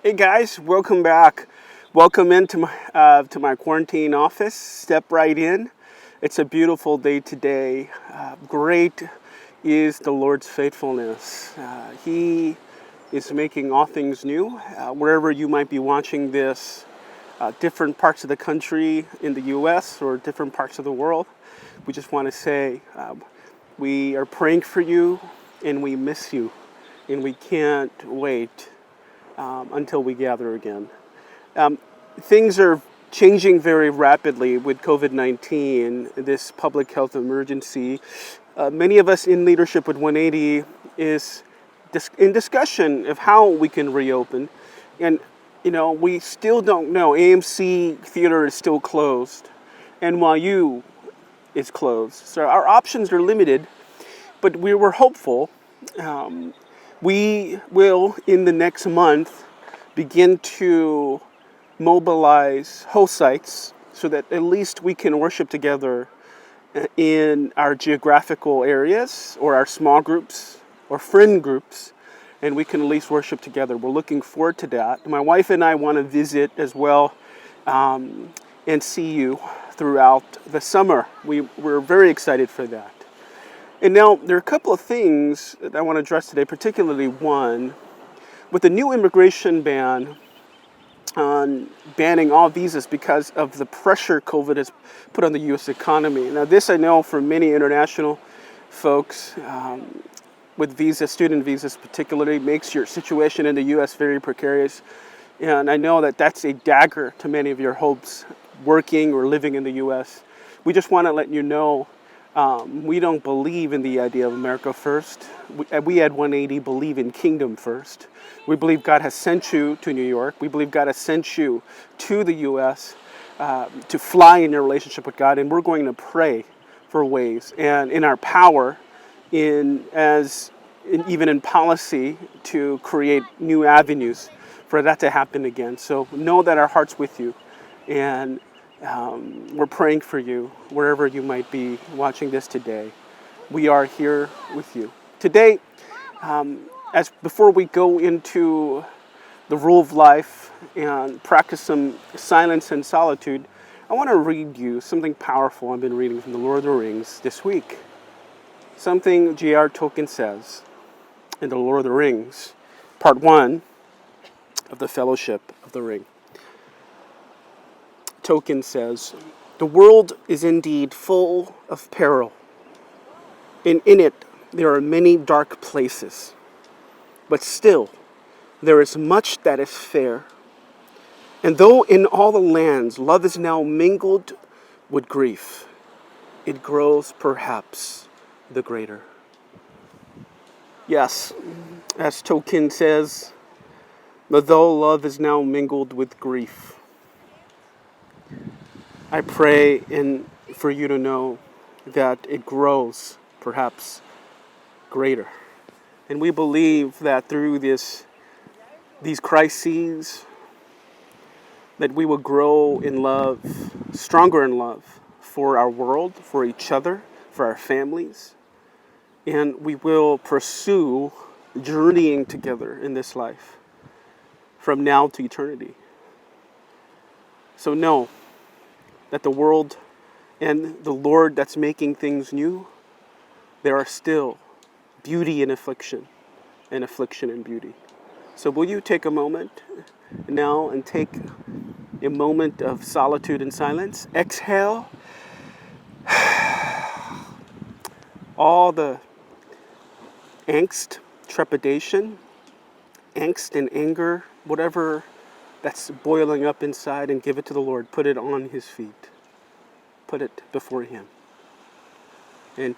Hey guys, welcome back. Welcome into my quarantine office. Step right in. It's a beautiful day today. Great is the Lord's faithfulness. He is making all things new. Wherever you might be watching this, different parts of the country in the U.S. or different parts of the world, we just want to say we are praying for you and we miss you, and we can't wait until we gather again. Things are changing very rapidly with COVID-19, this public health emergency. Many of us in leadership with 180 is in discussion of how we can reopen. And, we still don't know. AMC Theater is still closed. NYU is closed. So our options are limited, but we were hopeful. We will, in the next month, begin to mobilize host sites so that at least we can worship together in our geographical areas or our small groups or friend groups, and we can at least worship together. We're looking forward to that. My wife and I want to visit as well and see you throughout the summer. We're very excited for that. And now there are a couple of things that I want to address today, particularly one, with the new immigration ban on banning all visas because of the pressure COVID has put on the U.S. economy. Now this I know for many international folks with student visas particularly, makes your situation in the U.S. very precarious. And I know that that's a dagger to many of your hopes working or living in the U.S. We just want to let you know we don't believe in the idea of America first. We at 180 believe in kingdom first. We believe God has sent you to New York. We believe God has sent you to the U.S. To fly in your relationship with God. And we're going to pray for ways and in our power, even in policy, to create new avenues for that to happen again. So know that our heart's with you. And we're praying for you wherever you might be watching this today. We are here with you. Today, before we go into the rule of life and practice some silence and solitude, I want to read you something powerful I've been reading from the Lord of the Rings this week. Something J.R. Tolkien says in the Lord of the Rings, part 1 of the Fellowship of the Ring. Tolkien says, "The world is indeed full of peril, and in it there are many dark places. But still, there is much that is fair. And though in all the lands love is now mingled with grief, it grows perhaps the greater." Yes, as Tolkien says, but though love is now mingled with grief, I pray for you to know that it grows perhaps greater. And we believe that through these crises, that we will grow in love, stronger in love for our world, for each other, for our families. And we will pursue journeying together in this life from now to eternity. So know that the world and the Lord that's making things new, there are still beauty in affliction and affliction in beauty. So will you take a moment now and take a moment of solitude and silence? Exhale all the angst, trepidation, angst and anger, whatever that's boiling up inside, and give it to the Lord. Put it on His feet. Put it before Him. And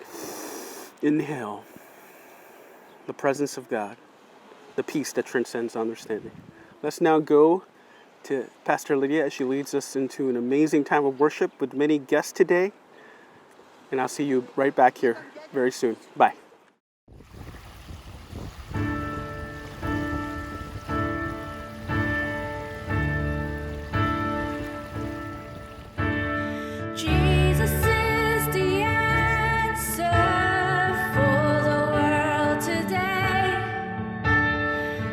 inhale the presence of God, the peace that transcends understanding. Let's now go to Pastor Lydia as she leads us into an amazing time of worship with many guests today. And I'll see you right back here very soon. Bye. Jesus is the answer for the world today.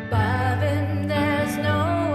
Above Him there's no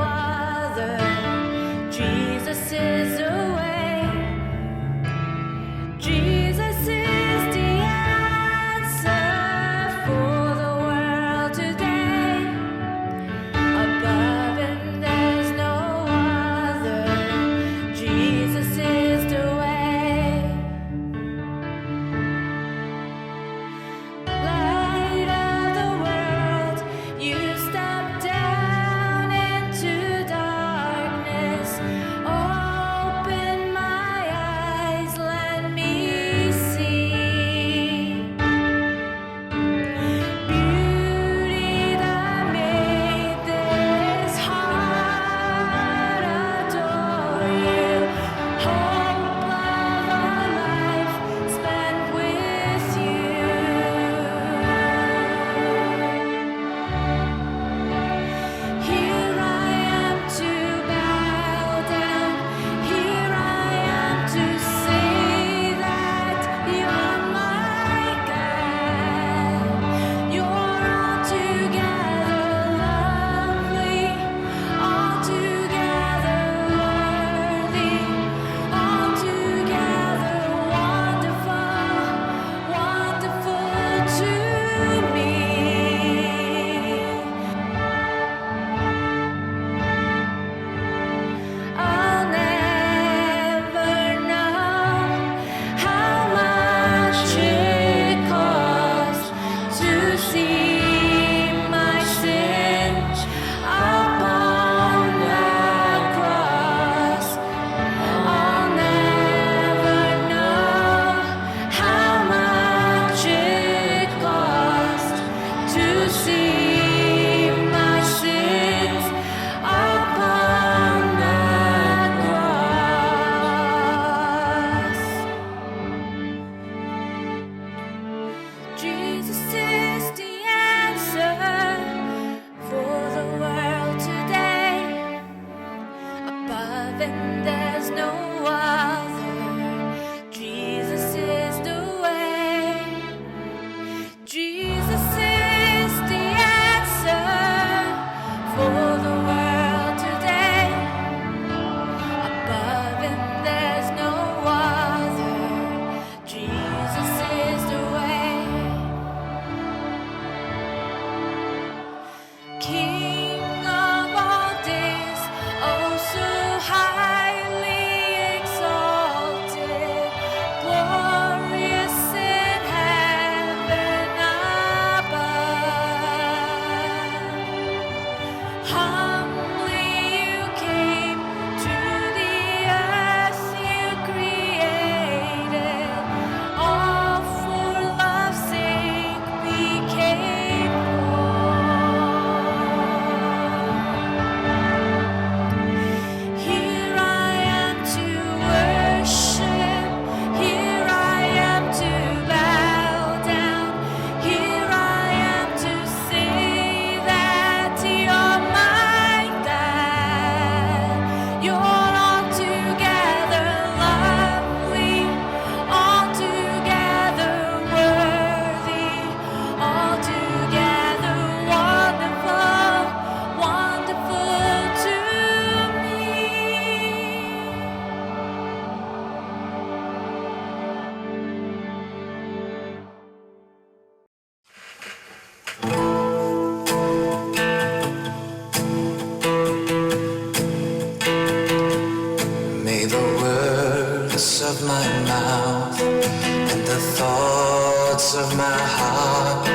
thoughts of my heart.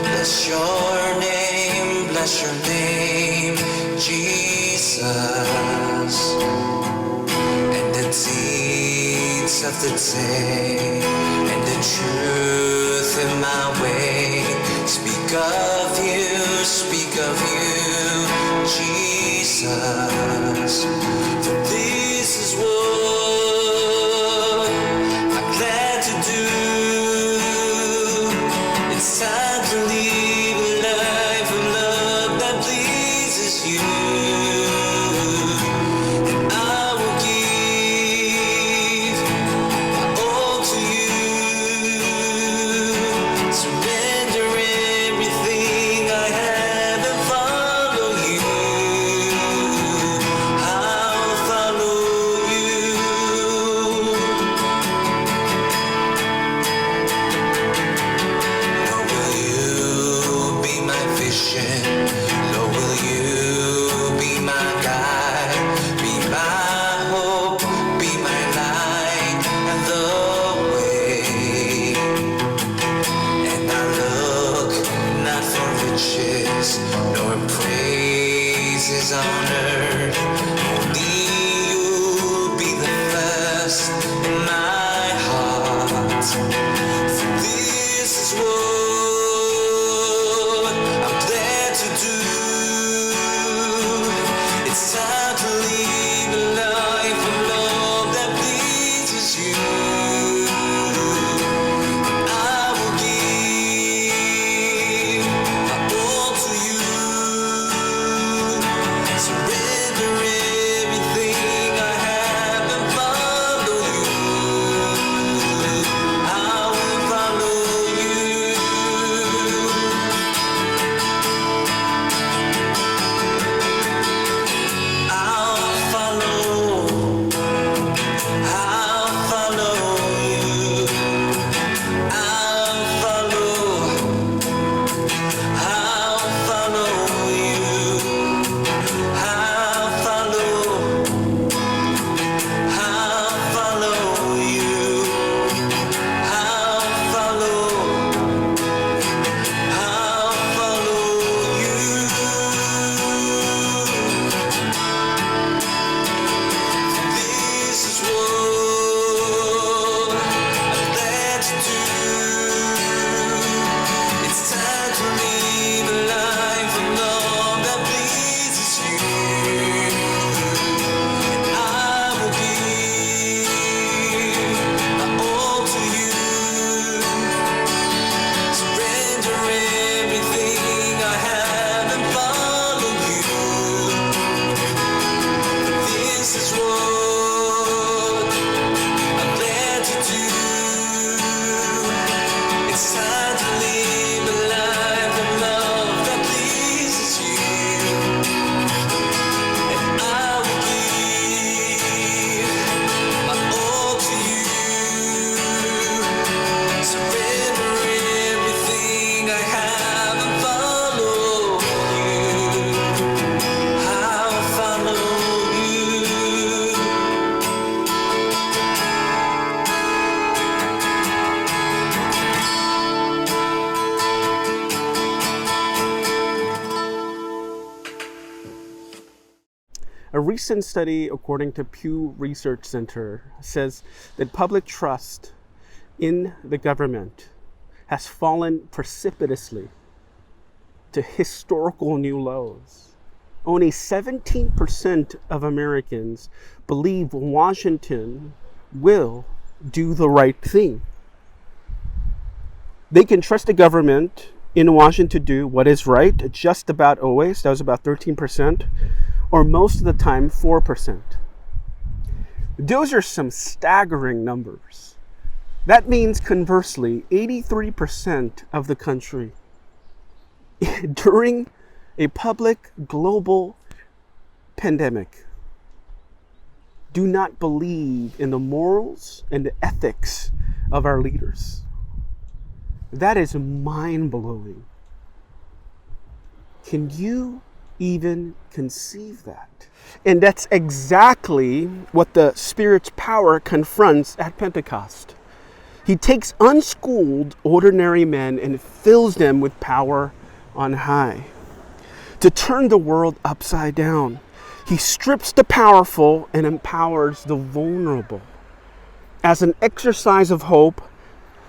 Bless your name, Jesus. And the deeds of the day, and the truth in my way. Speak of you, Jesus. For this is what I'm glad to do. It's time to live a life of love that pleases you. And I will give all to you. Surrender everything I have and follow you. I'll follow you. Lord, will you be my vision? Lord, will you be my guide? Be my hope, be my light and the way. And I look not for riches, nor praises on earth. Only you be the first in my heart. For this is what I'm glad to do. It's time to live a life of love that pleases you. I will give my all to you. Surrender everything I have and follow you. I will follow you. I'll follow you. I'll follow you. I'll follow you. I'll follow you. This is what I'm glad to do. It's time to live a life of love that pleases you. And I will give my all to you. Surrender everything I have and follow you. This is what I'm glad to do. It's time to live a life of love that pleases you. And I will give my all to you. Surrender everything I have and follow you. I'll follow you. A recent study, according to Pew Research Center, says that public trust in the government has fallen precipitously to historical new lows. Only 17% of Americans believe Washington will do the right thing. They can trust the government in Washington to do what is right just about always. That was about 13%. Or most of the time, 4%. Those are some staggering numbers. That means, conversely, 83% of the country during a public global pandemic do not believe in the morals and the ethics of our leaders. That is mind-blowing. Can you even conceive that? And that's exactly what the Spirit's power confronts at Pentecost. He takes unschooled, ordinary men and fills them with power on high to turn the world upside down. He strips the powerful and empowers the vulnerable. As an exercise of hope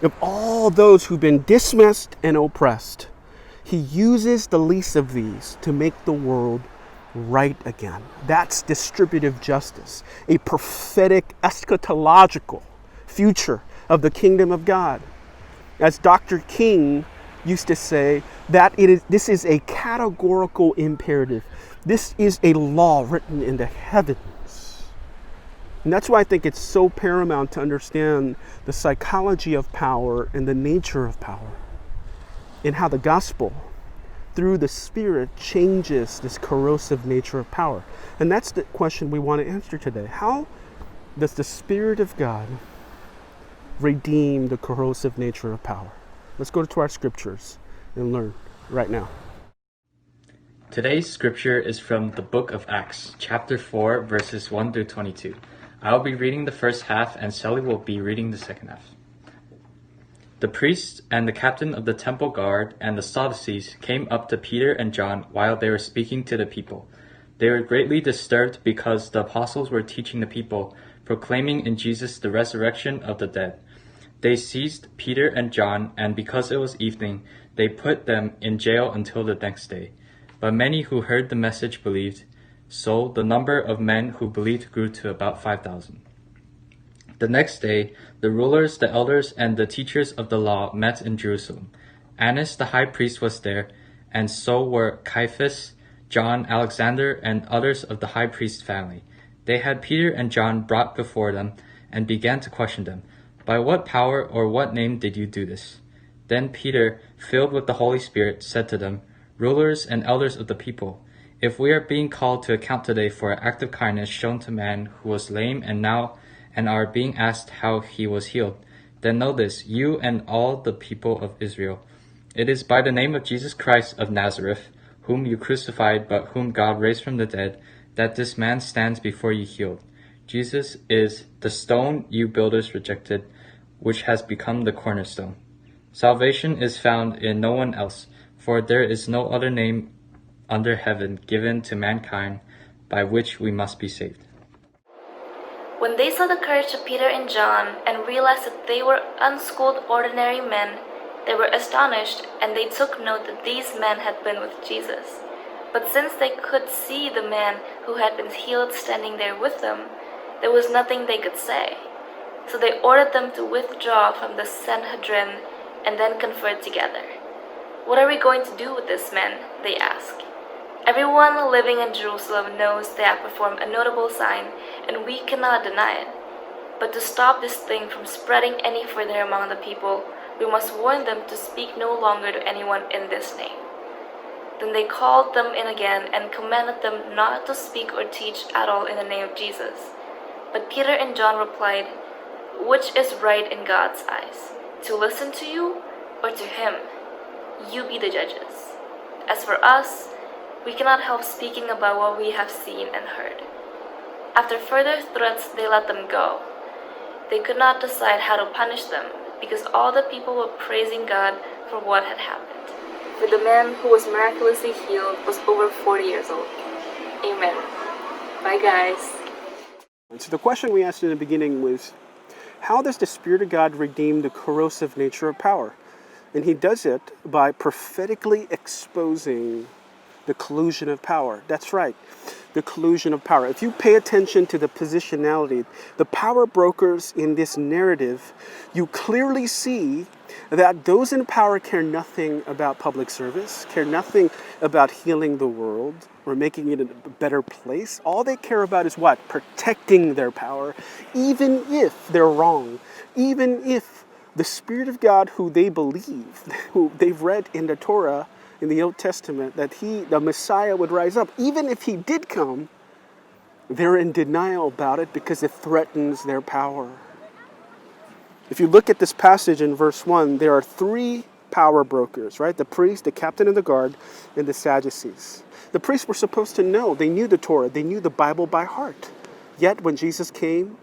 of all those who've been dismissed and oppressed, he uses the least of these to make the world right again. That's distributive justice, a prophetic eschatological future of the kingdom of God. As Dr. King used to say, that this is a categorical imperative. This is a law written in the heavens. And that's why I think it's so paramount to understand the psychology of power and the nature of power, and how the gospel, through the Spirit, changes this corrosive nature of power. And that's the question we want to answer today. How does the Spirit of God redeem the corrosive nature of power? Let's go to our scriptures and learn right now. Today's scripture is from the book of Acts, chapter 4, verses 1 through 22. I will be reading the first half, and Sally will be reading the second half. The priests and the captain of the temple guard and the Sadducees came up to Peter and John while they were speaking to the people. They were greatly disturbed because the apostles were teaching the people, proclaiming in Jesus the resurrection of the dead. They seized Peter and John, and because it was evening, they put them in jail until the next day. But many who heard the message believed, so the number of men who believed grew to about 5,000. The next day, the rulers, the elders, and the teachers of the law met in Jerusalem. Annas the high priest was there, and so were Caiaphas, John, Alexander, and others of the high priest's family. They had Peter and John brought before them and began to question them. By what power or what name did you do this? Then Peter, filled with the Holy Spirit, said to them, Rulers and elders of the people, if we are being called to account today for an act of kindness shown to a man who was lame and are being asked how he was healed, then know this, you and all the people of Israel. It is by the name of Jesus Christ of Nazareth, whom you crucified, but whom God raised from the dead, that this man stands before you healed. Jesus is the stone you builders rejected, which has become the cornerstone. Salvation is found in no one else, for there is no other name under heaven given to mankind by which we must be saved. When they saw the courage of Peter and John and realized that they were unschooled ordinary men, they were astonished, and they took note that these men had been with Jesus. But since they could see the man who had been healed standing there with them, there was nothing they could say. So they ordered them to withdraw from the Sanhedrin and then conferred together. What are we going to do with this man? They asked. Everyone living in Jerusalem knows they have performed a notable sign, and we cannot deny it. But to stop this thing from spreading any further among the people, we must warn them to speak no longer to anyone in this name. Then they called them in again and commanded them not to speak or teach at all in the name of Jesus. But Peter and John replied, Which is right in God's eyes, to listen to you or to him? You be the judges. As for us, we cannot help speaking about what we have seen and heard. After further threats, they let them go. They could not decide how to punish them, because all the people were praising God for what had happened. For the man who was miraculously healed was over 40 years old. Amen. Bye, guys. So the question we asked in the beginning was, how does the Spirit of God redeem the corrosive nature of power? And he does it by prophetically exposing the collusion of power. That's right, the collusion of power. If you pay attention to the positionality, the power brokers in this narrative, you clearly see that those in power care nothing about public service, care nothing about healing the world or making it a better place. All they care about is what? Protecting their power, even if they're wrong, even if the Spirit of God, who they believe, who they've read in the Torah, in the Old Testament, that the Messiah would rise up, even if he did come, they're in denial about it because it threatens their power. If you look at this passage in verse 1, there are three power brokers, right? The priest, the captain of the guard, and the Sadducees. The priests were supposed to know. They knew the Torah. They knew the Bible by heart. Yet when Jesus came,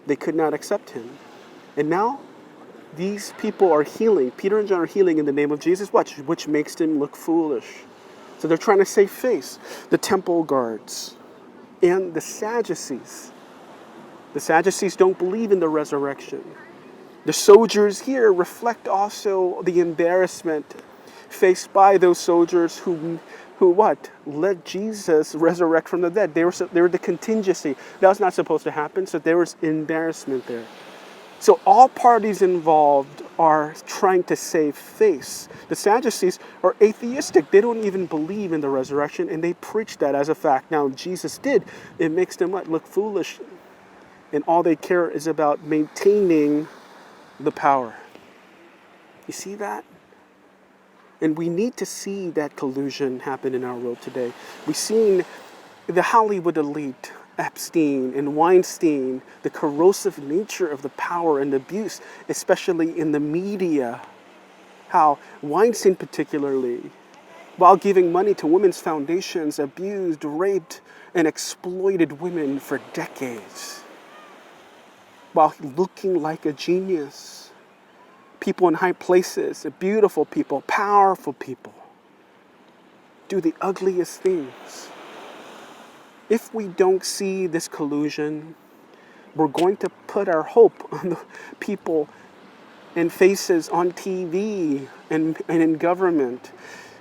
they could not accept him. And now These people are healing. Peter and John are healing in the name of Jesus, which makes them look foolish. So they're trying to save face. The temple guards and the Sadducees. The Sadducees don't believe in the resurrection. The soldiers here reflect also the embarrassment faced by those soldiers who what? Let Jesus resurrect from the dead. They were the contingency. That was not supposed to happen, so there was embarrassment there. So all parties involved are trying to save face. The Sadducees are atheistic. They don't even believe in the resurrection, and they preach that as a fact. Now, Jesus did. It makes them what? Look foolish. And all they care is about maintaining the power. You see that? And we need to see that collusion happen in our world today. We've seen the Hollywood elite, Epstein and Weinstein, the corrosive nature of the power and abuse, especially in the media. How Weinstein particularly, while giving money to women's foundations, abused, raped, and exploited women for decades. While looking like a genius. People in high places, beautiful people, powerful people, do the ugliest things. If we don't see this collusion, we're going to put our hope on the people and faces on TV and in government.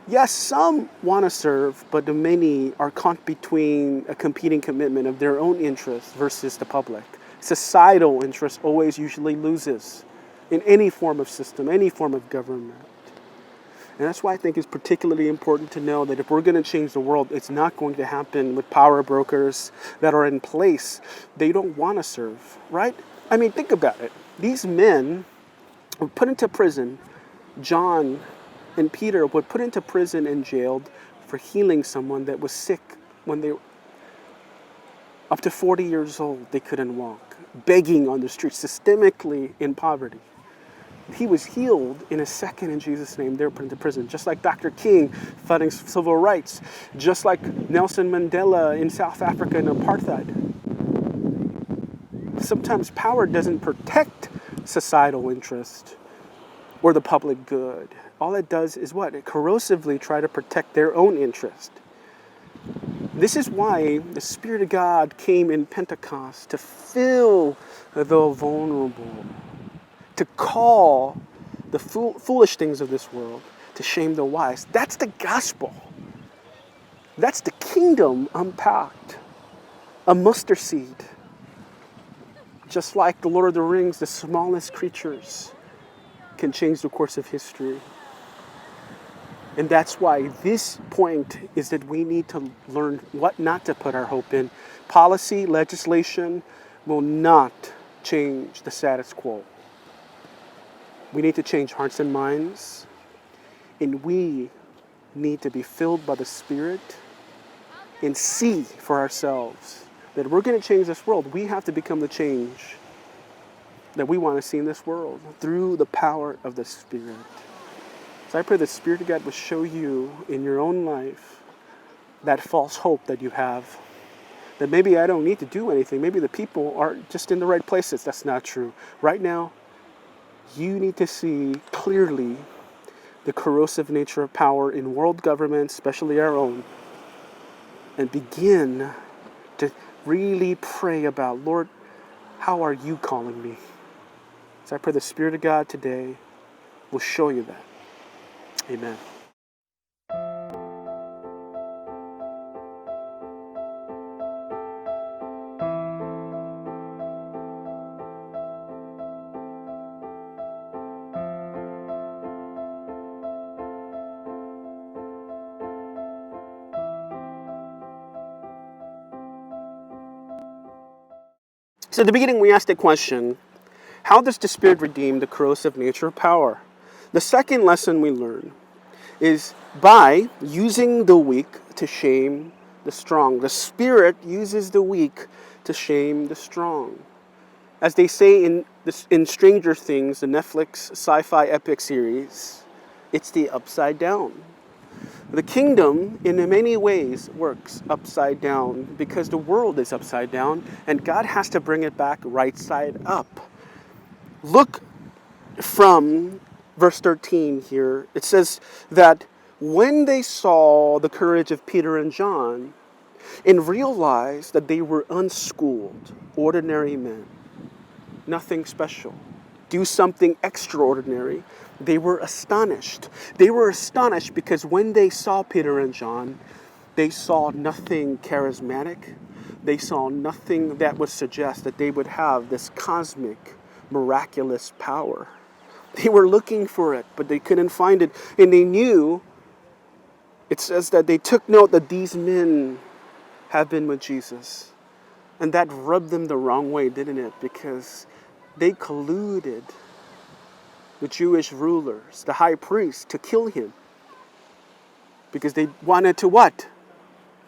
Yes, some want to serve, but the many are caught between a competing commitment of their own interests versus the public. Societal interest always usually loses in any form of system, any form of government. And that's why I think it's particularly important to know that if we're going to change the world, it's not going to happen with power brokers that are in place. They don't want to serve, right? I mean, think about it. These men were put into prison. John and Peter were put into prison and jailed for healing someone that was sick when they were up to 40 years old. They couldn't walk, begging on the streets, systemically in poverty. He was healed in a second in Jesus' name. They were put into prison. Just like Dr. King fighting civil rights. Just like Nelson Mandela in South Africa in apartheid. Sometimes power doesn't protect societal interest or the public good. All it does is what? It corrosively try to protect their own interest. This is why the Spirit of God came in Pentecost to fill the vulnerable, to call the foolish things of this world, to shame the wise. That's the gospel. That's the kingdom unpacked. A mustard seed. Just like the Lord of the Rings, the smallest creatures can change the course of history. And that's why this point is that we need to learn what not to put our hope in. Policy, legislation will not change the status quo. We need to change hearts and minds, and we need to be filled by the Spirit and see for ourselves that if we're going to change this world, we have to become the change that we want to see in this world through the power of the Spirit. So I pray the Spirit of God will show you in your own life that false hope that you have, that maybe I don't need to do anything. Maybe the people are just in the right places. That's not true. Right now, you need to see clearly the corrosive nature of power in world government, especially our own, and begin to really pray about, Lord, how are you calling me? So I pray the Spirit of God today will show you that. Amen. So at the beginning, we asked a question: how does the Spirit redeem the corrosive nature of power? The second lesson we learn is by using the weak to shame the strong. The Spirit uses the weak to shame the strong. As they say in Stranger Things, the Netflix sci-fi epic series, it's the upside down. The kingdom, in many ways, works upside down because the world is upside down, and God has to bring it back right side up. Look from verse 13 here. It says that when they saw the courage of Peter and John and realized that they were unschooled, ordinary men, nothing special, do something extraordinary, they were astonished. They were astonished because when they saw Peter and John, they saw nothing charismatic. They saw nothing that would suggest that they would have this cosmic, miraculous power. They were looking for it, but they couldn't find it. And they knew, it says that they took note that these men have been with Jesus. And that rubbed them the wrong way, didn't it? Because they colluded with Jewish rulers, the high priest, to kill him. Because they wanted to what?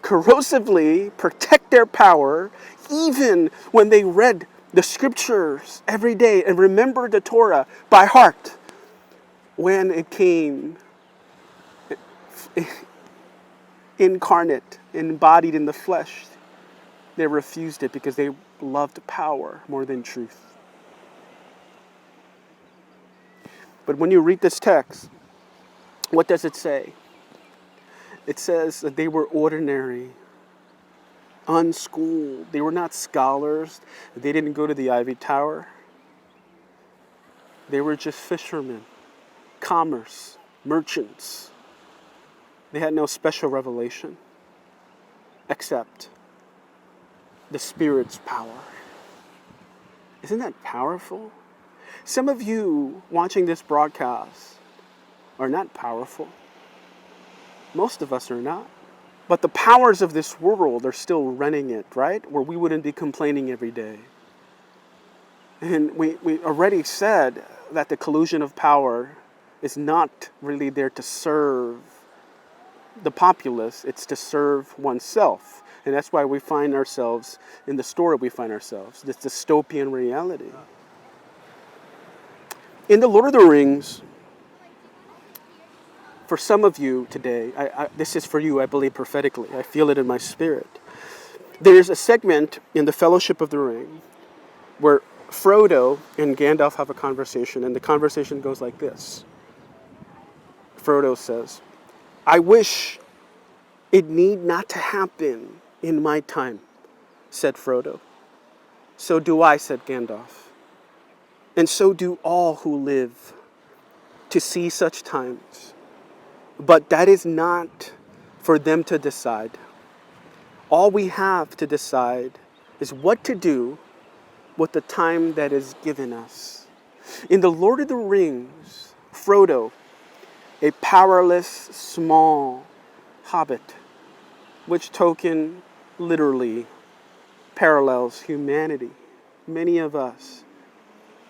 Corrosively protect their power, even when they read the scriptures every day and remembered the Torah by heart. When it came incarnate, embodied in the flesh, they refused it because they loved power more than truth. But when you read this text, what does it say? It says that they were ordinary, unschooled. They were not scholars. They didn't go to the Ivy Tower. They were just fishermen, commerce, merchants. They had no special revelation except the Spirit's power. Isn't that powerful? Some of you watching this broadcast are not powerful. Most of us are not. But the powers of this world are still running it, right? Where we wouldn't be complaining every day. And we already said that the collusion of power is not really there to serve the populace. It's to serve oneself. And that's why we find ourselves in the story we find ourselves. This dystopian reality. In The Lord of the Rings, for some of you today, this is for you, I believe prophetically. I feel it in my spirit. There's a segment in the Fellowship of the Ring where Frodo and Gandalf have a conversation, and the conversation goes like this. Frodo says, "I wish it need not to happen in my time," said Frodo. "So do I," said Gandalf. "And so do all who live to see such times. But that is not for them to decide. All we have to decide is what to do with the time that is given us." In The Lord of the Rings, Frodo, a powerless, small hobbit, which token literally parallels humanity. Many of us,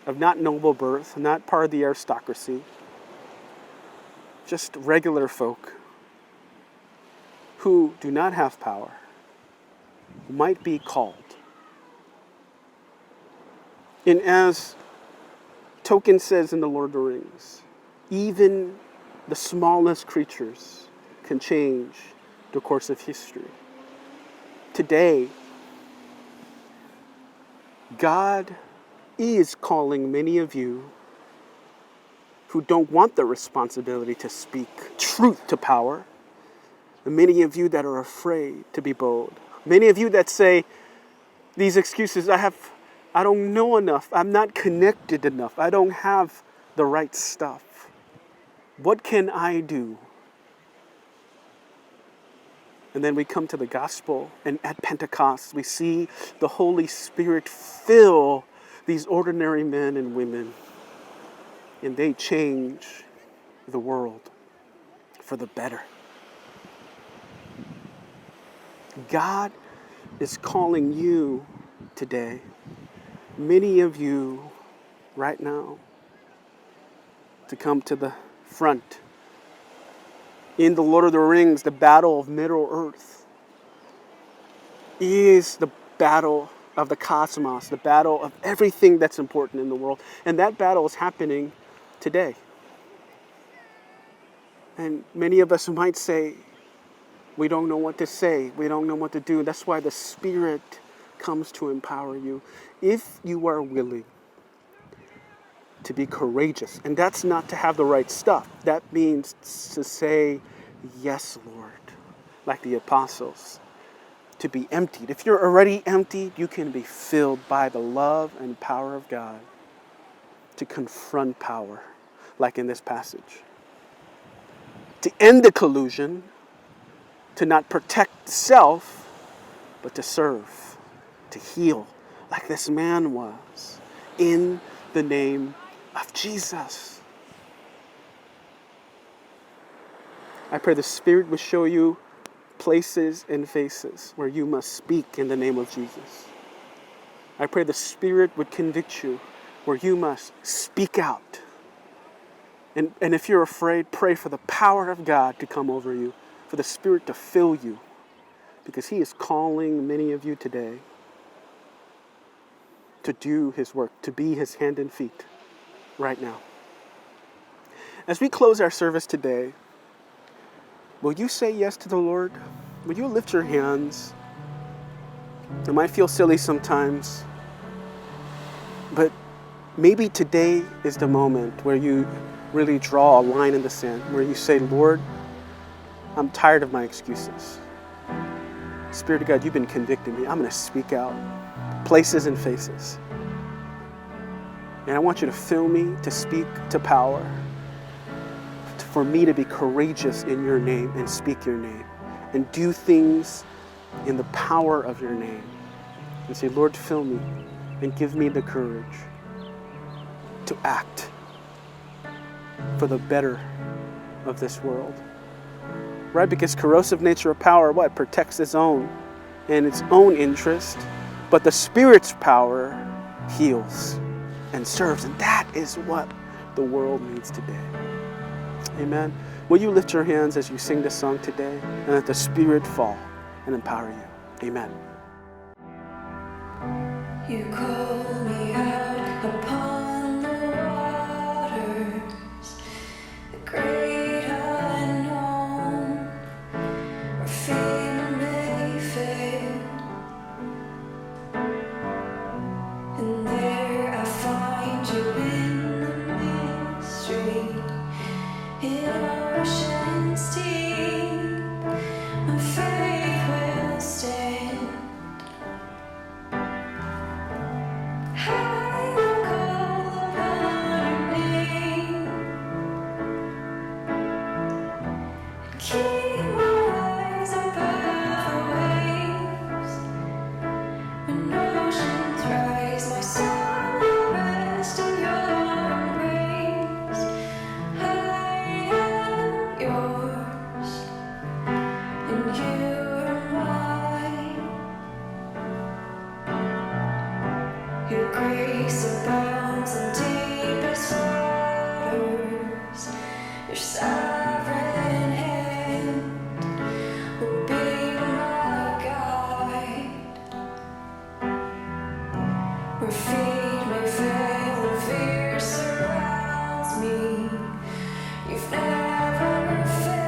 of not noble birth, not part of the aristocracy, just regular folk who do not have power, might be called. And as Tolkien says in The Lord of the Rings, even the smallest creatures can change the course of history. Today, God is calling many of you who don't want the responsibility to speak truth to power. And many of you that are afraid to be bold. Many of you that say these excuses, I don't know enough. I'm not connected enough. I don't have the right stuff. What can I do? And then we come to the gospel, and at Pentecost, we see the Holy Spirit fill these ordinary men and women. And they change the world for the better. God is calling you today, many of you right now, to come to the front. In The Lord of the Rings, the battle of Middle-earth is the battle of the cosmos, the battle of everything that's important in the world. And that battle is happening today. And many of us might say, we don't know what to say. We don't know what to do. That's why the Spirit comes to empower you. If you are willing, to be courageous. And that's not to have the right stuff. That means to say, yes, Lord, like the apostles, to be emptied. If you're already emptied, you can be filled by the love and power of God to confront power, like in this passage. To end the collusion, to not protect self, but to serve, to heal, like this man was, in the name of Jesus. I pray the Spirit will show you places and faces where you must speak in the name of Jesus. I pray the Spirit would convict you where you must speak out. And if you're afraid, pray for the power of God to come over you, for the Spirit to fill you, because He is calling many of you today to do His work, to be His hand and feet right now. As we close our service today, will you say yes to the Lord? Will you lift your hands? It might feel silly sometimes, but maybe today is the moment where you really draw a line in the sand, where you say, Lord, I'm tired of my excuses. Spirit of God, you've been convicting me. I'm going to speak out, places and faces. And I want you to fill me to speak to power, for me to be courageous in your name and speak your name and do things in the power of your name. And say, Lord, fill me and give me the courage to act for the better of this world. Right? Because corrosive nature of power, what? Protects its own and its own interest. But the Spirit's power heals and serves. And that is what the world needs today. Amen. Will you lift your hands as you sing this song today, and let the Spirit fall and empower you. Amen. You call me out upon the waters, the great unknown, where fear may fail, and there I find you in the mystery, in oceans deep, my faith will stand. I will call upon your name, and keep my eyes above the waves. When oceans rise, my soul will rest in your embrace. I am yours, and you are mine. Your grace abounds in deepest waters. Your sovereign hand will be my guide. Where feet may fail and fear surrounds me, you've never failed.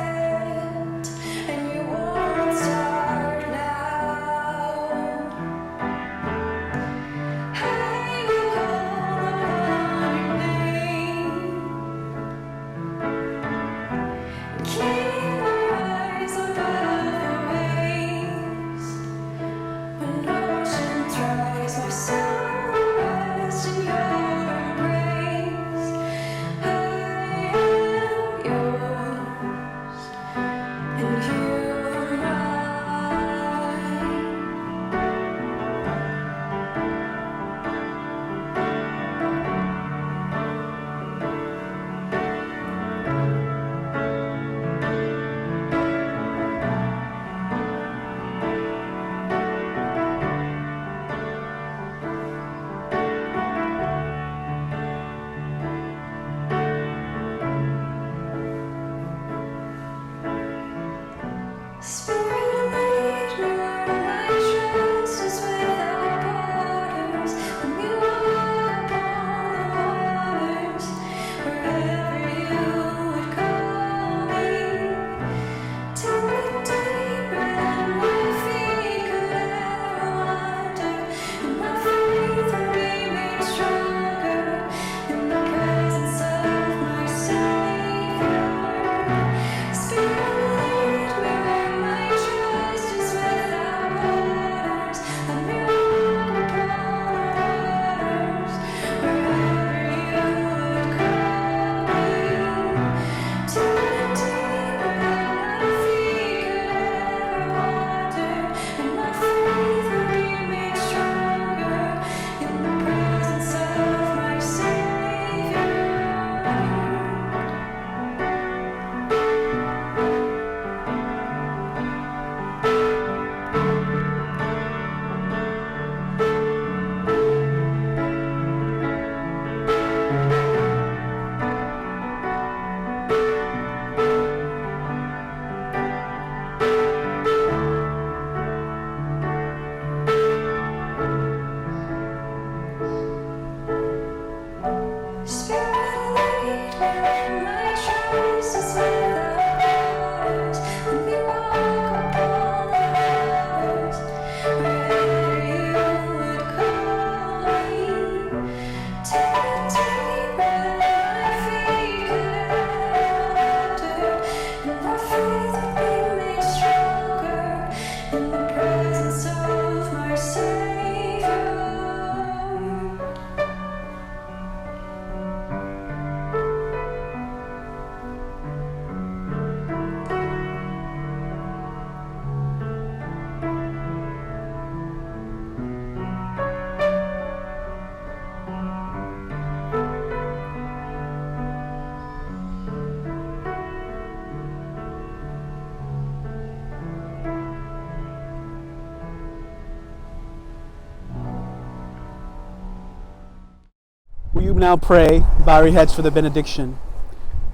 you now pray, bow your heads for the benediction.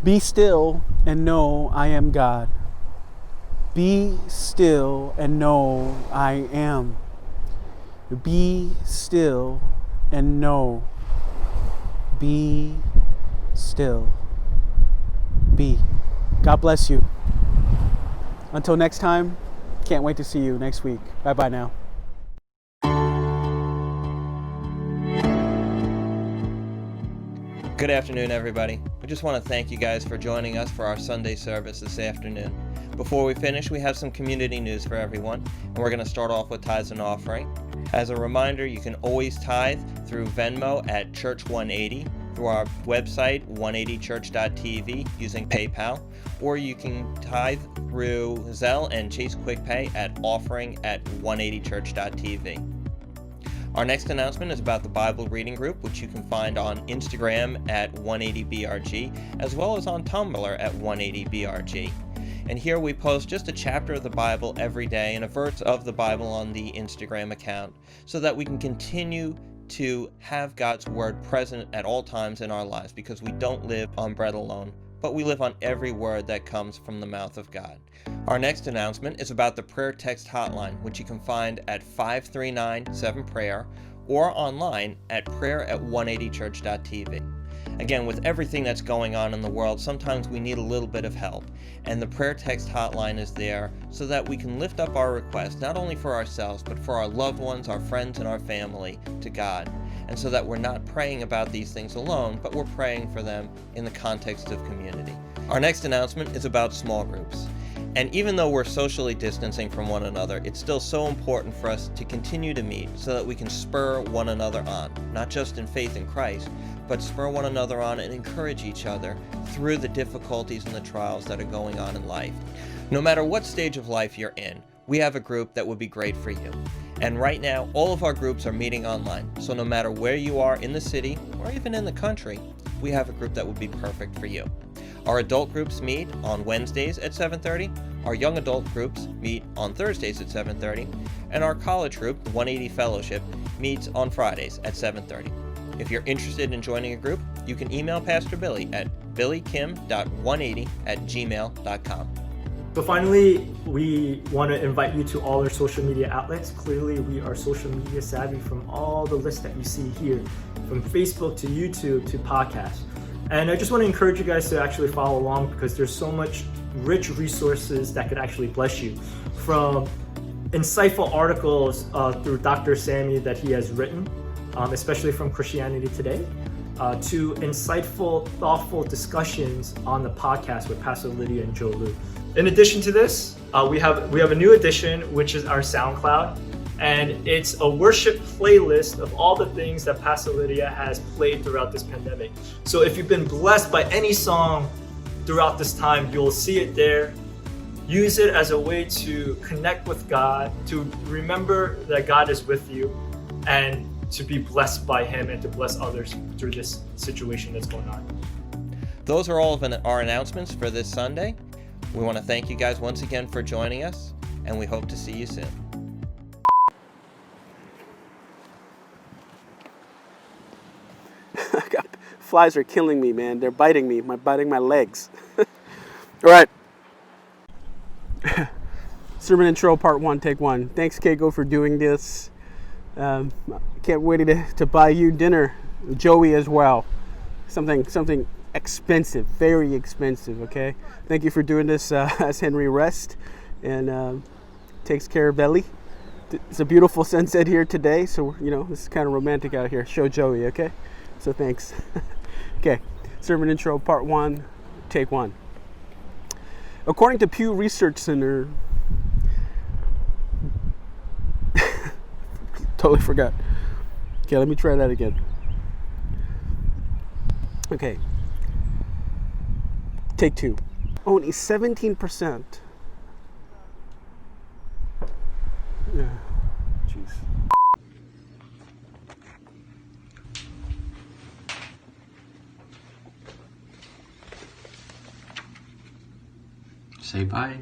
Be still and know I am God. Be still and know I am. Be still and know. Be still. Be. God bless you. Until next time, can't wait to see you next week. Bye-bye now. Good afternoon, everybody. We just want to thank you guys for joining us for our Sunday service this afternoon. Before we finish, we have some community news for everyone, and we're going to start off with tithes and offering. As a reminder, you can always tithe through Venmo at Church180, through our website, 180church.tv, using PayPal, or you can tithe through Zelle and Chase QuickPay at offering at 180church.tv. Our next announcement is about the Bible Reading Group, which you can find on Instagram at 180brg, as well as on Tumblr at 180brg. And here we post just a chapter of the Bible every day and a verse of the Bible on the Instagram account, so that we can continue to have God's Word present at all times in our lives, because we don't live on bread alone, but we live on every word that comes from the mouth of God. Our next announcement is about the prayer text hotline, which you can find at 539-7-PRAYER or online at prayer@180church.tv. Again, with everything that's going on in the world, sometimes we need a little bit of help, and the prayer text hotline is there so that we can lift up our requests, not only for ourselves, but for our loved ones, our friends, and our family to God, and so that we're not praying about these things alone, but we're praying for them in the context of community. Our next announcement is about small groups. And even though we're socially distancing from one another, it's still so important for us to continue to meet so that we can spur one another on, not just in faith in Christ, but spur one another on and encourage each other through the difficulties and the trials that are going on in life. No matter what stage of life you're in, we have a group that would be great for you. And right now, all of our groups are meeting online. So no matter where you are in the city or even in the country, we have a group that would be perfect for you. Our adult groups meet on Wednesdays at 7:30. Our young adult groups meet on Thursdays at 7:30. And our college group, the 180 Fellowship, meets on Fridays at 7:30. If you're interested in joining a group, you can email Pastor Billy at billykim.180@gmail.com. So finally, we want to invite you to all our social media outlets. Clearly, we are social media savvy from all the lists that you see here, from Facebook to YouTube to podcasts. And I just want to encourage you guys to actually follow along, because there's so much rich resources that could actually bless you. From insightful articles through Dr. Sammy that he has written, especially from Christianity Today, to insightful, thoughtful discussions on the podcast with Pastor Lydia and Joe Lu. In addition to this, we have a new addition, which is our SoundCloud, and it's a worship playlist of all the things that Pastor Lydia has played throughout this pandemic. So if you've been blessed by any song throughout this time, you'll see it there. Use it as a way to connect with God, to remember that God is with you, and to be blessed by Him and to bless others through this situation that's going on. Those are all of our announcements for this Sunday. We want to thank you guys once again for joining us, and we hope to see you soon. Flies are killing me, man. They're biting me, biting my legs. All right. Sermon intro, part 1, take 1. Thanks, Keiko, for doing this. Can't wait to buy you dinner, Joey, as well. Something expensive, very expensive. Okay. Thank you for doing this as Henry rests and takes care of Belly. It's a beautiful sunset here today, so this is kind of romantic out here. Show Joey, okay? So thanks. Okay, sermon intro, part 1, take 1. According to Pew Research Center, totally forgot. Okay, let me try that again. Okay, take 2. Only 17%. Yeah, jeez. Say bye.